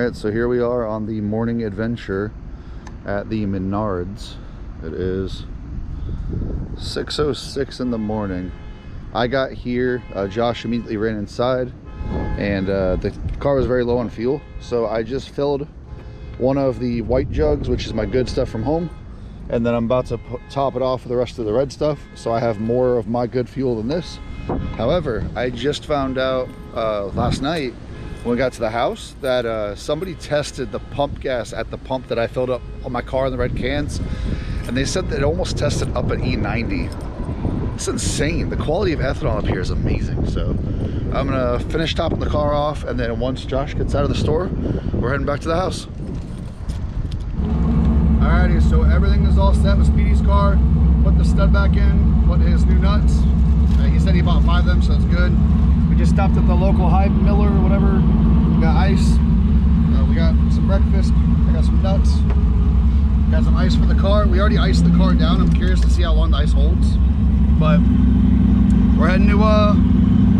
Alright, so here we are on the morning adventure at the Menards. It is 6:06 in the morning. I got here, Josh immediately ran inside, and the car was very low on fuel, so I just filled one of the white jugs, which is my good stuff from home, and then I'm about to top it off with the rest of the red stuff, so I have more of my good fuel than this. However, I just found out last night when we got to the house that somebody tested the pump gas at the pump that I filled up on my car in the red cans, and they said that it almost tested up at E90. It's insane. The quality of ethanol up here is amazing. So I'm gonna finish topping the car off, and then once Josh gets out of the store, we're heading back to the house. Alrighty, so everything is all set with Speedy's car. Put the stud back in, put his new nuts. He said he bought 5 of them, so it's good. We just stopped at the local Hype Miller or whatever. We got ice. We got some breakfast. I got some nuts. Got some ice for the car. We already iced the car down. I'm curious to see how long the ice holds. But we're heading to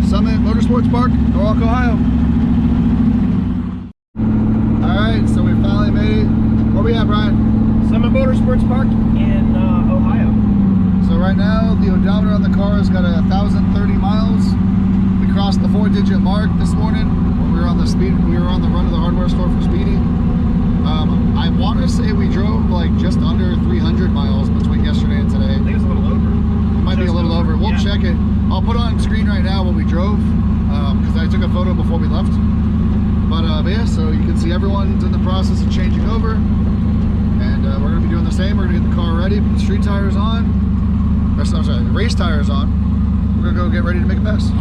Summit Motorsports Park, Norwalk, Ohio. Alright, so we finally made it. Where we at, Brian? Summit Motorsports Park in Ohio. So right now, the odometer on the car has got 1,030 miles. We crossed the 4-digit mark this morning when we were on the run to the hardware store for Speedy. I want to say we drove like just under 300 miles between yesterday and today. I think it's a little over. It might be a little over. We'll check it. I'll put on screen right now what we drove because I took a photo before we left. But yeah, so you can see everyone's in the process of changing over, and we're gonna be doing the same. We're gonna get the car ready, put the street tires on. I'm sorry, race tires on. We're gonna go get ready to make a pass.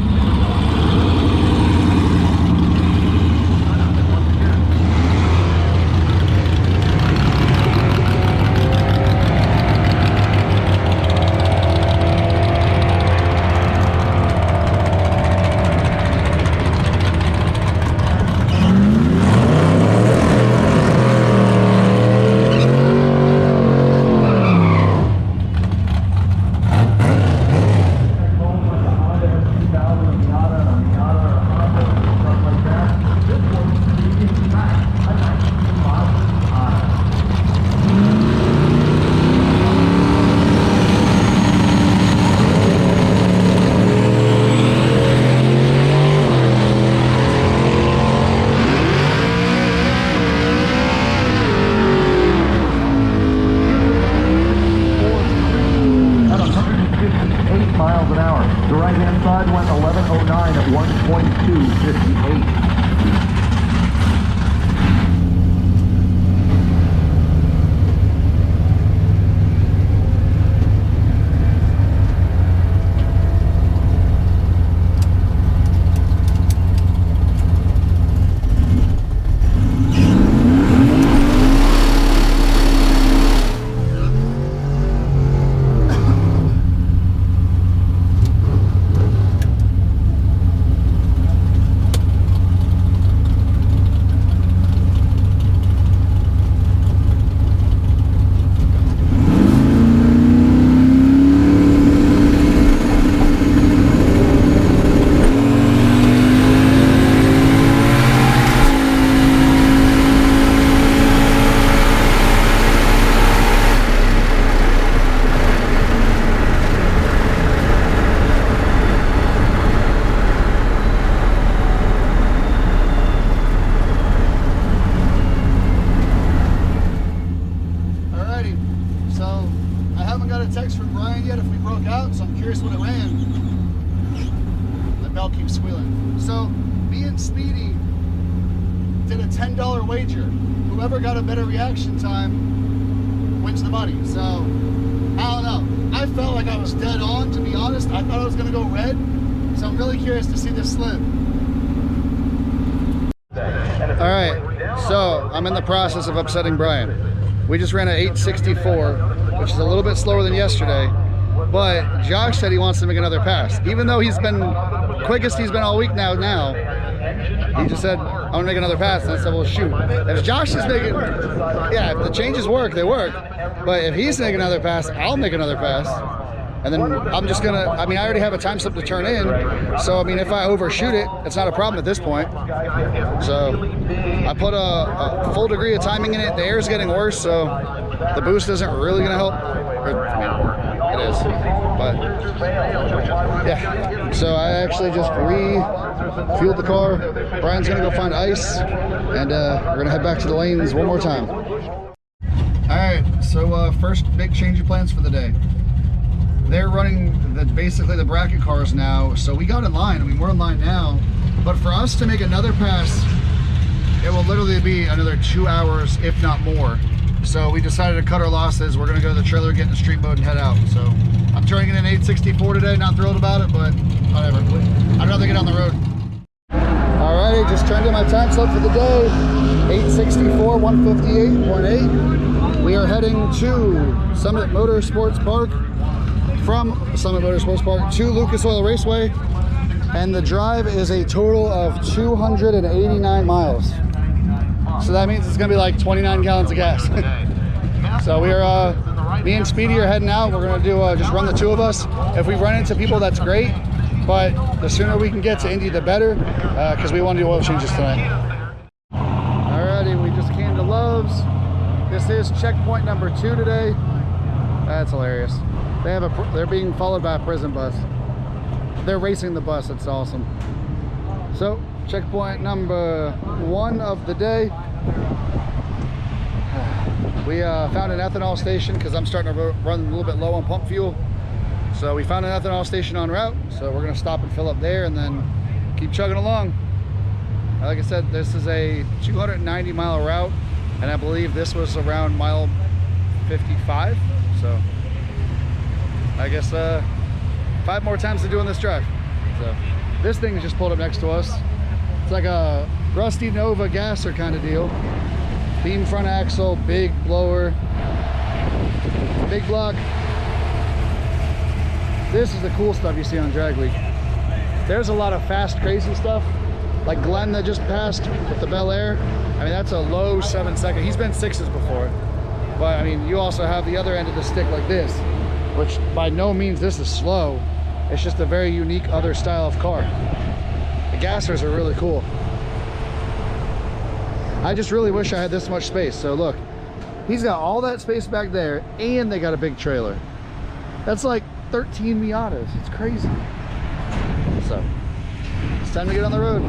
Miles an hour. The right-hand side went 1109 at 1.258. Text from Brian yet if we broke out, so I'm curious what it ran. The bell keeps squealing. So me and Speedy did a $10 wager. Whoever got a better reaction time wins the money. So I don't know. I felt like I was dead on, to be honest. I thought I was gonna go red, so I'm really curious to see this slip. All right, so I'm in the process of upsetting Brian. We just ran an 864, which is a little bit slower than yesterday, but Josh said he wants to make another pass. Even though he's been quickest he's been all week now, he just said, I want to make another pass, and I said, well, shoot. If Josh is making, yeah, if the changes work, they work, but if he's making another pass, I'll make another pass. And then I'm just gonna, I mean, I already have a time slip to turn in. So, I mean, if I overshoot it, it's not a problem at this point. So I put a full degree of timing in it. The air's getting worse, so the boost isn't really gonna help. Or, I mean, it is, but yeah. So I actually just refueled the car. Brian's gonna go find ice, and we're gonna head back to the lanes one more time. All right, so first big change of plans for the day. They're running basically the bracket cars now, so we got in line. I mean, we're in line now, but for us to make another pass, it will literally be another 2 hours, if not more. So we decided to cut our losses. We're gonna go to the trailer, get in the street mode, and head out. So I'm turning in an 864 today. Not thrilled about it, but whatever. I'd rather get on the road. Alrighty, just turned in my time slip for the day. 864, 158.8. We are heading to Summit Motorsports Park. From Summit Motorsports Park to Lucas Oil Raceway, and the drive is a total of 289 miles. So that means it's gonna be like 29 gallons of gas. So we are, me and Speedy are heading out. We're gonna do just run the two of us. If we run into people, that's great, but the sooner we can get to Indy, the better, because we want to do oil changes tonight. Alrighty, we just came to Love's. This is checkpoint number 2 today. That's hilarious. They're being followed by a prison bus. They're racing the bus. It's awesome. So checkpoint number 1 of the day. We found an ethanol station because I'm starting to run a little bit low on pump fuel. So we found an ethanol station en route. So we're gonna stop and fill up there and then keep chugging along. Like I said, this is a 290 mile route, and I believe this was around mile 55. So I guess 5 more times to do on this drive. So this thing just pulled up next to us. It's like a rusty Nova gasser kind of deal. Beam front axle, big blower, big block. This is the cool stuff you see on Drag Week. There's a lot of fast, crazy stuff, like Glenn that just passed with the Bel Air. I mean, that's a low 7-second. He's been 6s before, but I mean, you also have the other end of the stick like this, which by no means this is slow. It's just a very unique other style of car. The gassers are really cool. I just really wish I had this much space. So look, he's got all that space back there, and they got a big trailer. That's like 13 Miatas. It's crazy. So it's time to get on the road.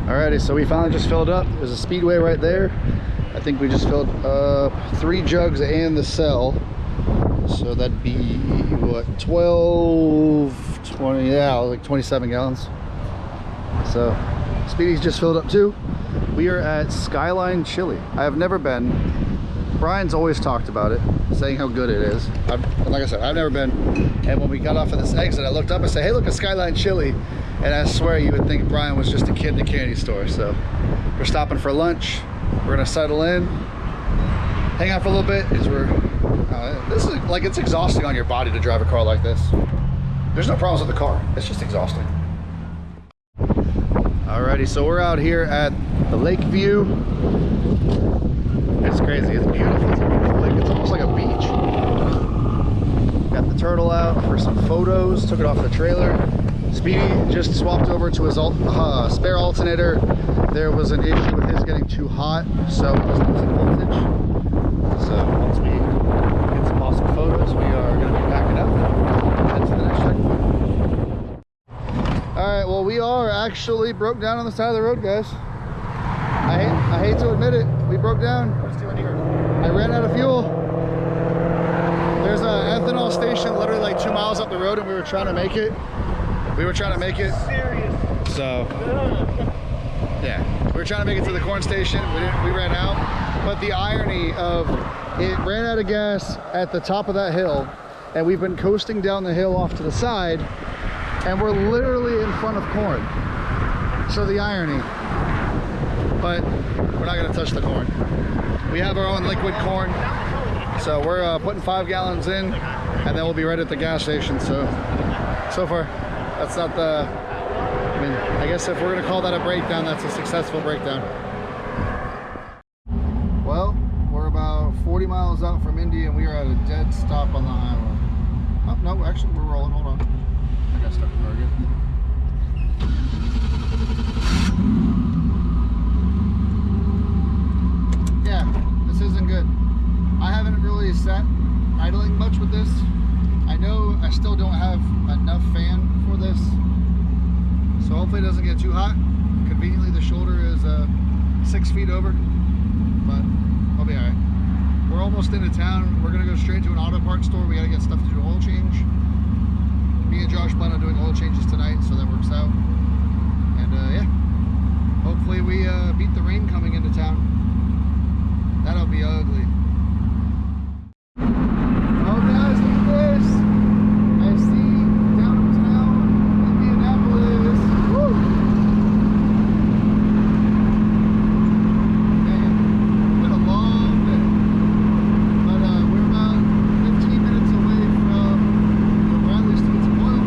Alrighty, so we finally just filled up. There's a Speedway right there. I think we just filled 3 jugs and the cell. So that'd be, what, 12, 20, yeah, like 27 gallons. So Speedy's just filled up too. We are at Skyline Chili. I have never been. Brian's always talked about it, saying how good it is. Like I said, I've never been. And when we got off of this exit, I looked up and said, hey, look, a Skyline Chili. And I swear you would think Brian was just a kid in a candy store. So we're stopping for lunch. We're gonna settle in, hang out for a little bit. This is like, it's exhausting on your body to drive a car like this. There's no problems with the car. It's just exhausting. Alrighty, so we're out here at the lake view. It's crazy, it's beautiful. It's a beautiful lake. It's almost like a beach. Got the turtle out for some photos, took it off the trailer. Speedy just swapped over to his spare alternator. There was an issue with his getting too hot, so it was losing voltage. So once we get some awesome photos, we are going to be packing up and head to the next checkpoint. All right, well, we are actually broke down on the side of the road, guys. I hate to admit it, we broke down. I ran out of fuel. There's an ethanol station literally like 2 miles up the road, and we were trying to make it. So yeah, we were trying to make it to the corn station. We ran out. But the irony of it ran out of gas at the top of that hill, and we've been coasting down the hill off to the side, and we're literally in front of corn. So the irony. But we're not gonna touch the corn. We have our own liquid corn. So we're putting 5 gallons in, and then we'll be right at the gas station. So far, that's not the, I mean, I guess if we're gonna call that a breakdown, that's a successful breakdown. Well, we're about 40 miles out from Indy, and we are at a dead stop on the highway. Oh, no, actually we're rolling, hold on. I got stuck in the again. Yeah, this isn't good. I haven't really sat idling much with this. I know I still don't have enough fan for this, so hopefully it doesn't get too hot. Conveniently, the shoulder is 6 feet over, but I'll be all right. We're almost into town. We're gonna go straight to an auto parts store. We gotta get stuff to do oil change. Me and Josh plan on doing oil changes tonight, so that works out. And yeah, hopefully we beat the rain coming into town. That'll be ugly. Oh guys, look at this! I see downtown Indianapolis. Woo! Man, it's been a long day. But we're about 15 minutes away from O'Reilly's to get some oil.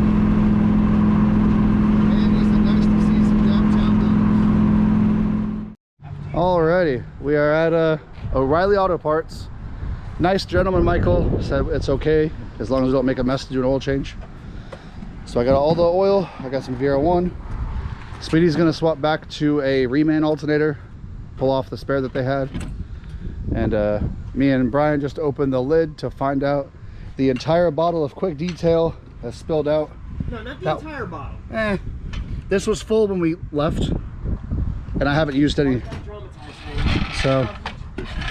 Man, is it nice to see some downtown buildings. Alrighty, we are at O'Reilly Auto Parts. Nice gentleman, Michael, said it's okay as long as we don't make a mess to do an oil change. So I got all the oil, I got some VR1. Speedy's gonna swap back to a reman alternator, pull off the spare that they had. And me and Brian just opened the lid to find out the entire bottle of Quick Detail has spilled out. No, not the entire bottle. This was full when we left, and I haven't used any. So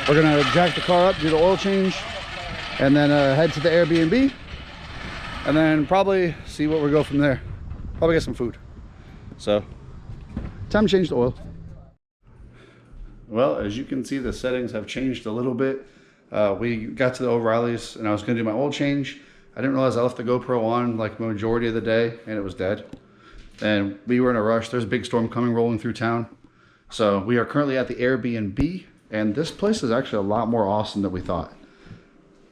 we're gonna jack the car up, do the oil change, and then head to the Airbnb, and then probably see what we go from there. Probably get some food. So time to change the oil. Well, as you can see, the settings have changed a little bit. We got to the O'Reilly's and I was gonna do my oil change. I didn't realize I left the GoPro on like the majority of the day and it was dead. And we were in a rush. There's a big storm coming rolling through town. So we are currently at the Airbnb, and this place is actually a lot more awesome than we thought.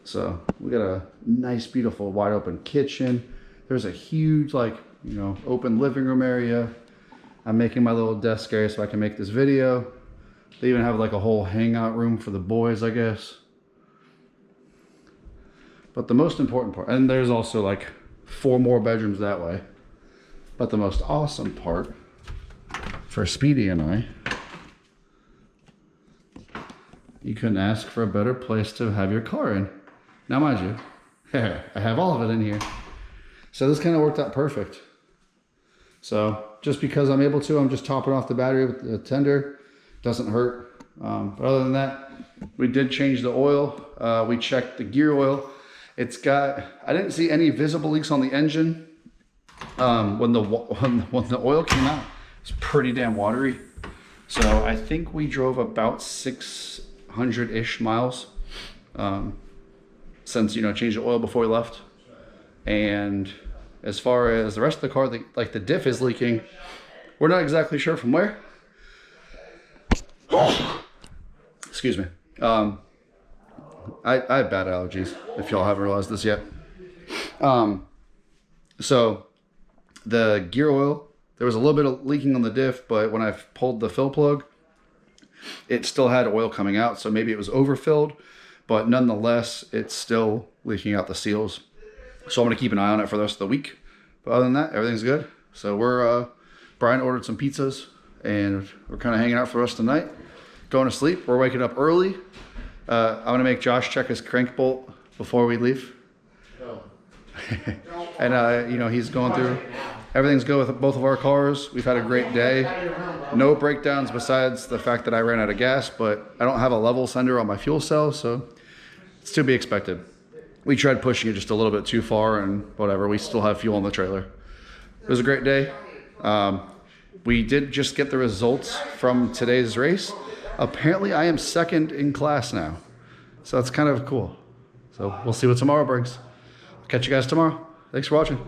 So we got a nice, beautiful, wide open kitchen. There's a huge, like, you know, open living room area. I'm making my little desk area so I can make this video. They even have like a whole hangout room for the boys, I guess. But the most important part, and there's also like 4 more bedrooms that way. But the most awesome part for Speedy and I, you couldn't ask for a better place to have your car in. Now, mind you, I have all of it in here. So this kind of worked out perfect. So just because I'm able to, I'm just topping off the battery with the tender. Doesn't hurt. But other than that, we did change the oil. We checked the gear oil. It's got, I didn't see any visible leaks on the engine. When the oil came out, it's pretty damn watery. So I think we drove about 600-ish miles since, you know, changed the oil before we left. And as far as the rest of the car, like the diff is leaking. We're not exactly sure from where. Excuse me. I have bad allergies, if y'all haven't realized this yet. So the gear oil, there was a little bit of leaking on the diff, but when I pulled the fill plug, it still had oil coming out. So maybe it was overfilled, but nonetheless, it's still leaking out the seals. So I'm gonna keep an eye on it for the rest of the week. But other than that, everything's good. So Brian ordered some pizzas and we're kind of hanging out for the rest of the night. Going to sleep. We're waking up early. I'm gonna make Josh check his crank bolt before we leave. And you know, he's going through, everything's good with both of our cars. We've had a great day. No breakdowns besides the fact that I ran out of gas, but I don't have a level sender on my fuel cell, so it's to be expected. We tried pushing it just a little bit too far and whatever, we still have fuel in the trailer. It was a great day. We did just get the results from today's race. Apparently I am second in class now. So that's kind of cool. So we'll see what tomorrow brings. Catch you guys tomorrow. Thanks for watching.